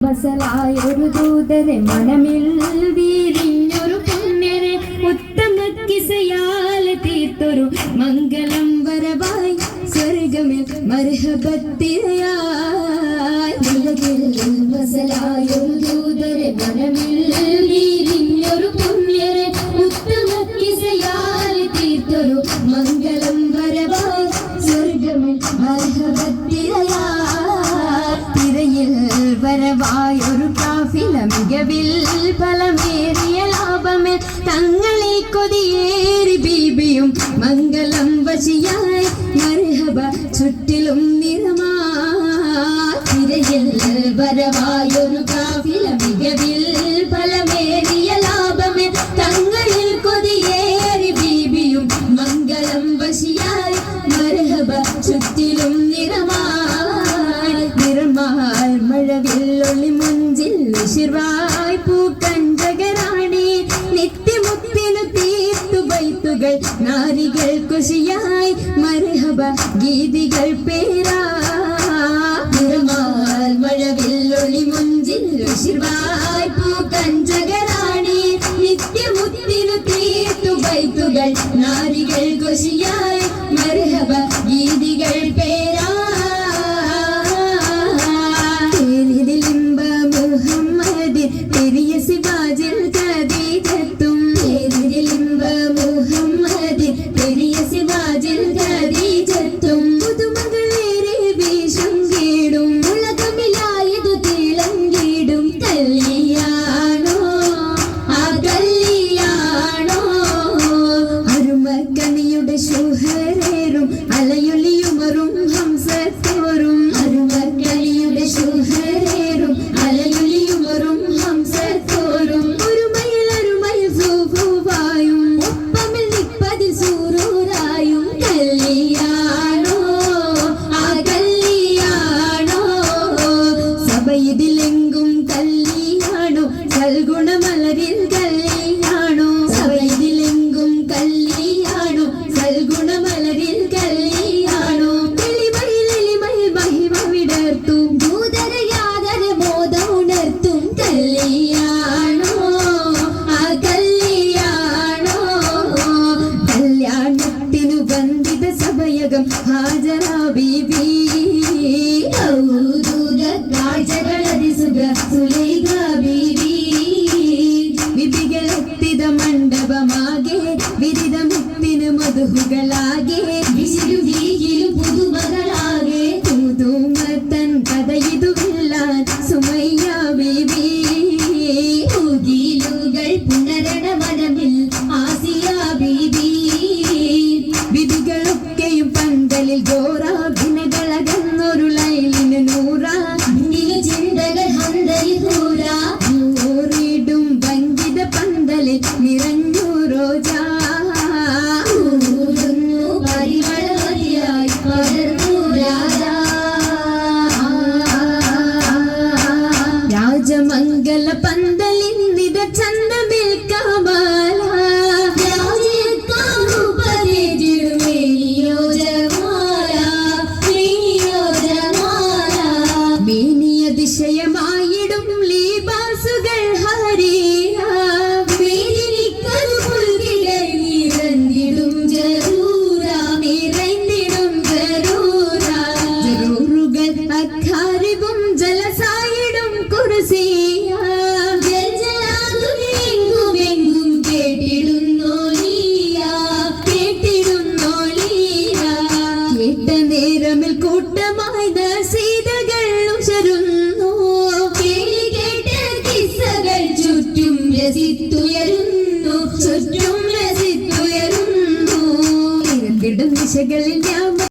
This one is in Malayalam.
വസലായൊരു ദൂതരെ മനമിൽ വീരിഞ്ഞൊരു പുണ്യരെ ഉത്തമ കിസയാലെ തീർത്തൊരു മംഗളം വരവായി സ്വർഗമിൽ മർഹബത്തിരയായി വസലായൊരു ദൂതരെ മനമിൽ വീരിഞ്ഞൊരു പുണ്യരെ ഉത്തമ കിസയാലെ തീർത്തൊരു മംഗളം വരവായി സ്വർഗമിൽ മർഹബത്തിരയായി വരവായൊരു കാഫില മികവിൽ ഫലമേറിയ ലാഭമേ തങ്ങളെ കൊതിയേറി ബീബിയും മംഗളം വശിയായി മർഹബ ചുറ്റിലും നിറമാതിരയിൽ വരവായൊരു കാഫില മികവിൽ ഫലമേറിയ ലാഭമേ തങ്ങളിൽ കൊതിയേറി ബീബിയും മംഗളം വശിയായി മർഹബ ചുറ്റിലും നിറമാൽ മഴവില്ലൊളി മുഞ്ചിൽ ശിർവായ് പൂക്കഞ്ചകരാണി നിത്യമുത്തിനു തീർത്തു ബൈത്തുകൾ നാരികൾ കുശിയായി മർഹബ ഗീതികൾ പേരാ നിറമാൽ മഴവില്ലൊളി മുഞ്ചിൽ ശിർവായ് പൂക്കഞ്ചകരാണി നിത്യമുത്തിനു തീർത്തു ബൈത്തുകൾ നാരികൾ കുശിയായി മർഹബ ഗീതികൾ പേരാ സിവാജിൽ ഖദീജത്തും എതിരിലിംബ മുഹമ്മദ് പെരിയ സിവാജിൽ ഖദീജത്തും പുതുമകളേറെ വീശും കീടും ഉലകമിലായതു തിളങ്ങിടും കല്യാണോ ആ കല്യാണോ അരുമക്കണിയുടെ ശുഹരേറും അലയൊലിയുമറും ഹംസത്തോറും അരുമക്കണിയുടെ ശുഹരേറും അലയൊലിയുമറും ഇതിലെങ്കും കല്യാണോ സൽഗുണമലരിൽ കല്യാണോ സഭയിലെങ്കും കല്യാണോ സൽഗുണമലരിൽ കല്യാണോ എളിമയിൽ മഹിമ വിടർത്തും ദൂതരയാതര ബോധം ഉണർത്തും കല്യാണോ ആ കല്യാണോ കല്യാണത്തിനു വന്ദിത സഭയകം ഹാജരാ ബീബി വിധികളെത്തിത മണ്ഡപമാകെ വിരിതമുത്തിനു മധുഹുകളാകെ വിശിരുതിയിലും പുതുമകളാകെ തൂതൂമത്തൻ കഥയിതുവില്ലാൻ സുമയ്യ ബീബി ൂകൾ പുനരണ മനമിൽ ആസിയ ബീബി വിധികളൊക്കെയും പന്തലിൽ ഘോരാഭിനകളകന്നൊരു ലൈലിന് നൂറാ ചിന്തകൾ ഹന്തൂരാറിടും വഞ്ചിത പന്തലിൽ നിറഞ്ഞു റോജാ പരിമളമതിയായി പടർന്നു രാജാ രാജമംഗല പന്തലിൻ നിത ചന്തമിൽ കമല അതിശയമായിടും ലീബാസുകൾ നിറഞ്ഞിടും ജറൂറുകൾ അഖാരിബും ജലസായിടും കുർസിയ എങ്കും കേട്ടിടുന്നോളിയ കേട്ട നേരമിൽ കൂട്ടമായി നസീതകൾ ഉശരുന്നു ചുറ്റും രസിത്തുയരുന്നു നിരന്തിടും ദിശകളിൽ